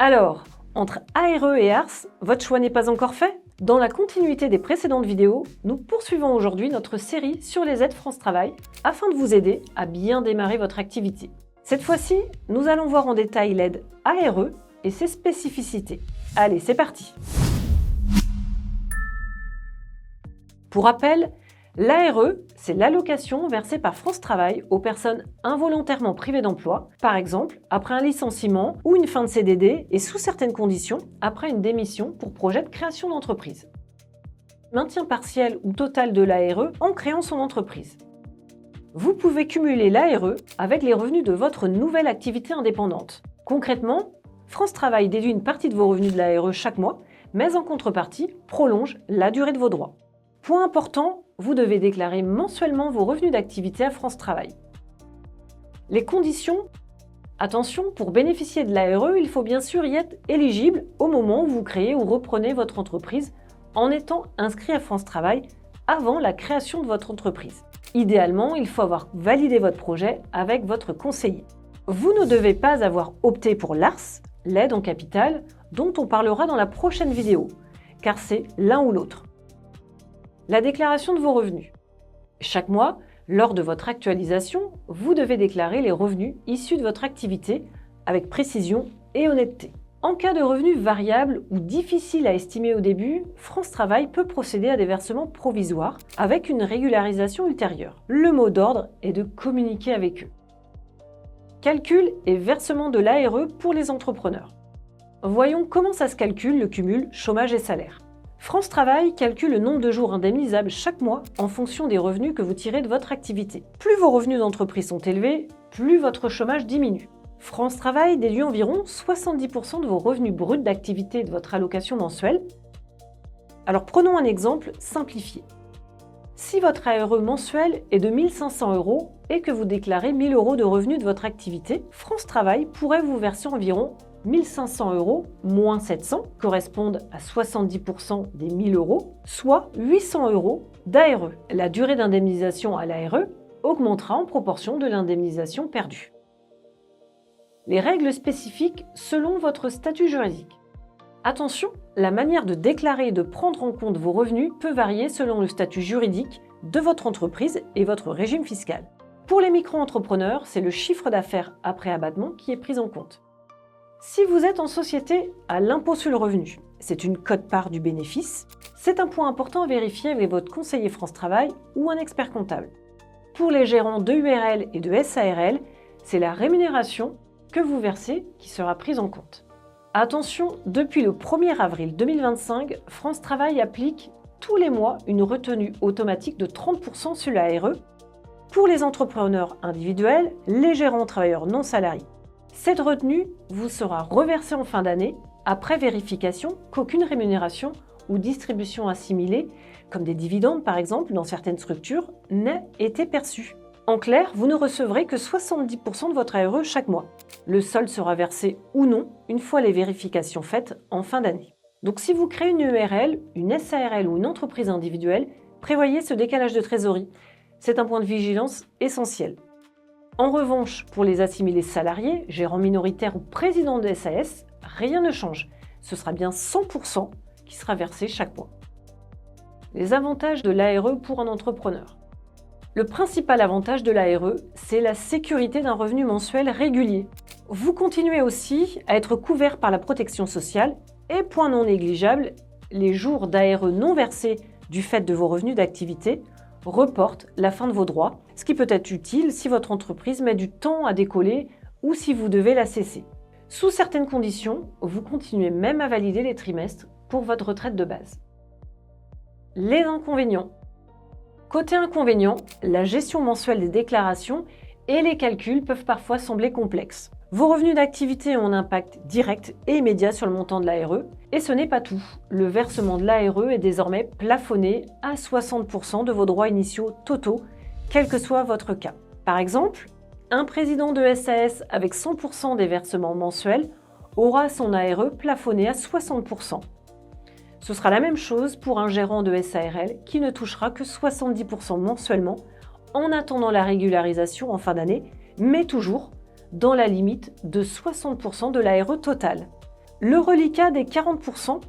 Alors, entre ARE et ARS, votre choix n'est pas encore fait? Dans la continuité des précédentes vidéos, nous poursuivons aujourd'hui notre série sur les aides France Travail afin de vous aider à bien démarrer votre activité. Cette fois-ci, nous allons voir en détail l'aide ARE et ses spécificités. Allez, c'est parti! Pour rappel, l'ARE, c'est l'allocation versée par France Travail aux personnes involontairement privées d'emploi, par exemple après un licenciement ou une fin de CDD et sous certaines conditions après une démission pour projet de création d'entreprise. Maintien partiel ou total de l'ARE en créant son entreprise. Vous pouvez cumuler l'ARE avec les revenus de votre nouvelle activité indépendante. Concrètement, France Travail déduit une partie de vos revenus de l'ARE chaque mois, mais en contrepartie, prolonge la durée de vos droits. Point important, vous devez déclarer mensuellement vos revenus d'activité à France Travail. Les conditions. Attention, pour bénéficier de l'ARE, il faut bien sûr y être éligible au moment où vous créez ou reprenez votre entreprise en étant inscrit à France Travail avant la création de votre entreprise. Idéalement, il faut avoir validé votre projet avec votre conseiller. Vous ne devez pas avoir opté pour l'ARS, l'aide en capital, dont on parlera dans la prochaine vidéo, car c'est l'un ou l'autre. La déclaration de vos revenus. Chaque mois, lors de votre actualisation, vous devez déclarer les revenus issus de votre activité avec précision et honnêteté. En cas de revenus variables ou difficiles à estimer au début, France Travail peut procéder à des versements provisoires avec une régularisation ultérieure. Le mot d'ordre est de communiquer avec eux. Calcul et versement de l'ARE pour les entrepreneurs. Voyons comment ça se calcule le cumul chômage et salaire. France Travail calcule le nombre de jours indemnisables chaque mois en fonction des revenus que vous tirez de votre activité. Plus vos revenus d'entreprise sont élevés, plus votre chômage diminue. France Travail déduit environ 70% de vos revenus bruts d'activité de votre allocation mensuelle. Alors prenons un exemple simplifié. Si votre ARE mensuel est de 1 500 € et que vous déclarez 1 000 € de revenus de votre activité, France Travail pourrait vous verser environ 1 500 € moins 700 correspondent à 70% des 1 000 €, soit 800 € d'ARE. La durée d'indemnisation à l'ARE augmentera en proportion de l'indemnisation perdue. Les règles spécifiques selon votre statut juridique. Attention, la manière de déclarer et de prendre en compte vos revenus peut varier selon le statut juridique de votre entreprise et votre régime fiscal. Pour les micro-entrepreneurs, c'est le chiffre d'affaires après abattement qui est pris en compte. Si vous êtes en société à l'impôt sur le revenu, c'est une quote-part du bénéfice, c'est un point important à vérifier avec votre conseiller France Travail ou un expert comptable. Pour les gérants de URL et de SARL, c'est la rémunération que vous versez qui sera prise en compte. Attention, depuis le 1er avril 2025, France Travail applique tous les mois une retenue automatique de 30% sur la ARE pour les entrepreneurs individuels, les gérants travailleurs non salariés. Cette retenue vous sera reversée en fin d'année après vérification qu'aucune rémunération ou distribution assimilée, comme des dividendes par exemple dans certaines structures, n'ait été perçue. En clair, vous ne recevrez que 70% de votre ARE chaque mois. Le solde sera versé ou non une fois les vérifications faites en fin d'année. Donc si vous créez une URL, une SARL ou une entreprise individuelle, prévoyez ce décalage de trésorerie. C'est un point de vigilance essentiel. En revanche, pour les assimilés salariés, gérants minoritaires ou présidents de SAS, rien ne change. Ce sera bien 100% qui sera versé chaque mois. Les avantages de l'ARE pour un entrepreneur. Le principal avantage de l'ARE, c'est la sécurité d'un revenu mensuel régulier. Vous continuez aussi à être couvert par la protection sociale et, point non négligeable, les jours d'ARE non versés du fait de vos revenus d'activité reportent la fin de vos droits, ce qui peut être utile si votre entreprise met du temps à décoller ou si vous devez la cesser. Sous certaines conditions, vous continuez même à valider les trimestres pour votre retraite de base. Les inconvénients. Côté inconvénient, la gestion mensuelle des déclarations et les calculs peuvent parfois sembler complexes. Vos revenus d'activité ont un impact direct et immédiat sur le montant de l'ARE, et ce n'est pas tout. Le versement de l'ARE est désormais plafonné à 60% de vos droits initiaux totaux, quel que soit votre cas. Par exemple, un président de SAS avec 100% des versements mensuels aura son ARE plafonné à 60%. Ce sera la même chose pour un gérant de SARL qui ne touchera que 70% mensuellement en attendant la régularisation en fin d'année, mais toujours dans la limite de 60% de l'ARE totale. Le reliquat des 40%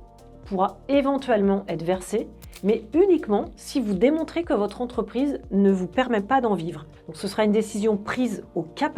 pourra éventuellement être versé, mais uniquement si vous démontrez que votre entreprise ne vous permet pas d'en vivre. Donc ce sera une décision prise au cas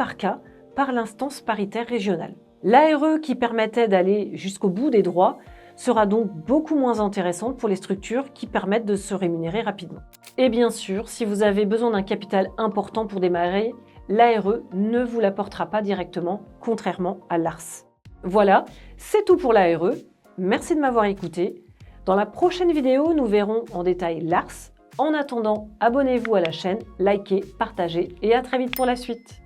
par l'instance paritaire régionale. L'ARE qui permettait d'aller jusqu'au bout des droits sera donc beaucoup moins intéressante pour les structures qui permettent de se rémunérer rapidement. Et bien sûr, si vous avez besoin d'un capital important pour démarrer, l'ARE ne vous l'apportera pas directement, contrairement à l'ARS. Voilà, c'est tout pour l'ARE. Merci de m'avoir écouté. Dans la prochaine vidéo, nous verrons en détail l'ARS. En attendant, abonnez-vous à la chaîne, likez, partagez et à très vite pour la suite.